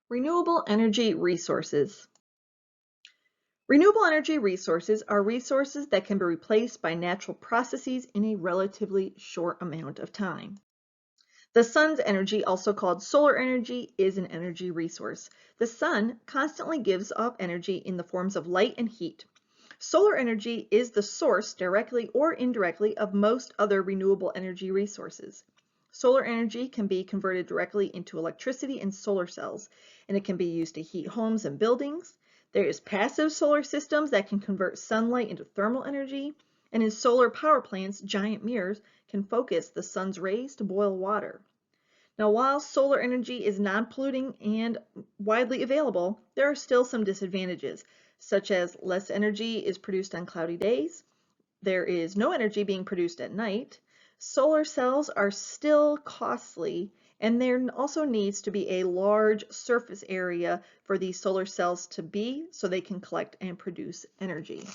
Renewable energy resources. Renewable energy resources are resources that can be replaced by natural processes in a relatively short amount of time. The sun's energy, also called solar energy, is an energy resource. The sun constantly gives off energy in the forms of light and heat. Solar energy is the source, directly or indirectly, of most other renewable energy resources. Solar energy can be converted directly into electricity in solar cells, and it can be used to heat homes and buildings. There is passive solar systems that can convert sunlight into thermal energy, and in solar power plants, giant mirrors can focus the sun's rays to boil water. Now, while solar energy is non-polluting and widely available, there are still some disadvantages, such as less energy is produced on cloudy days, there is no energy being produced at night, solar cells are still costly, and there also needs to be a large surface area for these solar cells to be so they can collect and produce energy.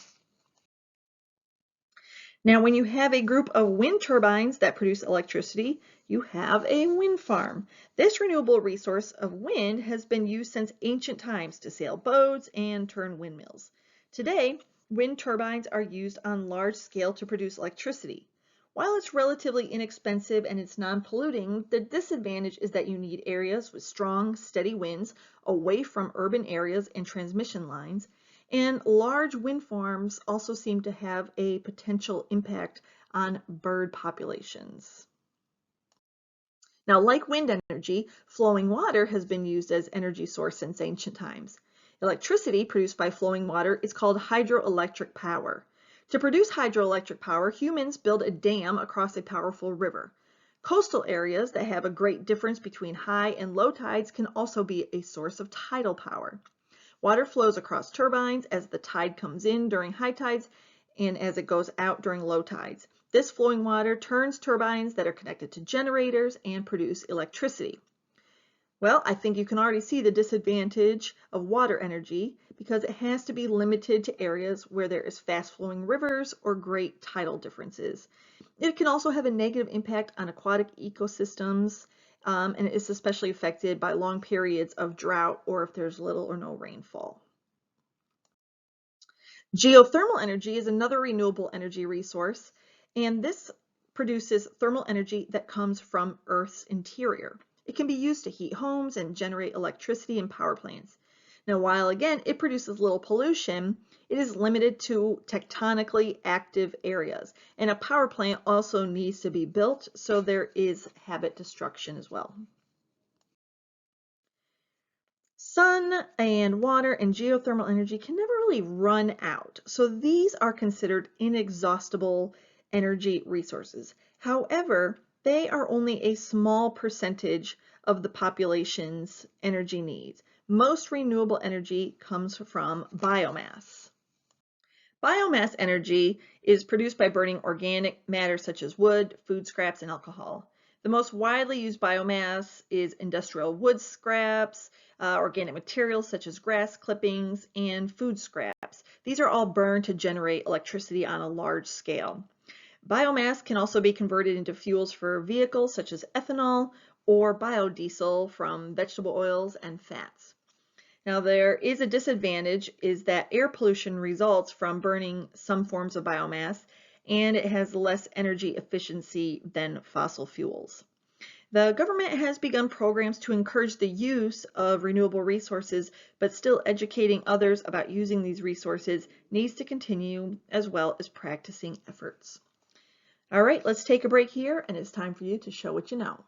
Now, when you have a group of wind turbines that produce electricity, you have a wind farm. This renewable resource of wind has been used since ancient times to sail boats and turn windmills. Today, wind turbines are used on large scale to produce electricity. While it's relatively inexpensive and it's non-polluting, the disadvantage is that you need areas with strong, steady winds away from urban areas and transmission lines, and large wind farms also seem to have a potential impact on bird populations. Now, like wind energy, flowing water has been used as energy source since ancient times. Electricity produced by flowing water is called hydroelectric power. To produce hydroelectric power, humans build a dam across a powerful river. Coastal areas that have a great difference between high and low tides can also be a source of tidal power. Water flows across turbines as the tide comes in during high tides and as it goes out during low tides. This flowing water turns turbines that are connected to generators and produce electricity. Well, I think you can already see the disadvantage of water energy because it has to be limited to areas where there is fast-flowing rivers or great tidal differences. It can also have a negative impact on aquatic ecosystems, and it is especially affected by long periods of drought or if there's little or no rainfall. Geothermal energy is another renewable energy resource, and this produces thermal energy that comes from Earth's interior. It can be used to heat homes and generate electricity in power plants. Now, while again it produces little pollution, it is limited to tectonically active areas, and a power plant also needs to be built, so there is habit destruction as well. Sun and water and geothermal energy can never really run out, so these are considered inexhaustible energy resources. However, they are only a small percentage of the population's energy needs. Most renewable energy comes from biomass. Biomass energy is produced by burning organic matter such as wood, food scraps, and alcohol. The most widely used biomass is industrial wood scraps, organic materials such as grass clippings, and food scraps. These are all burned to generate electricity on a large scale. Biomass can also be converted into fuels for vehicles such as ethanol or biodiesel from vegetable oils and fats. Now, there is a disadvantage is that air pollution results from burning some forms of biomass, and it has less energy efficiency than fossil fuels. The government has begun programs to encourage the use of renewable resources, but still educating others about using these resources needs to continue, as well as practicing efforts. All right, let's take a break here, and it's time for you to show what you know.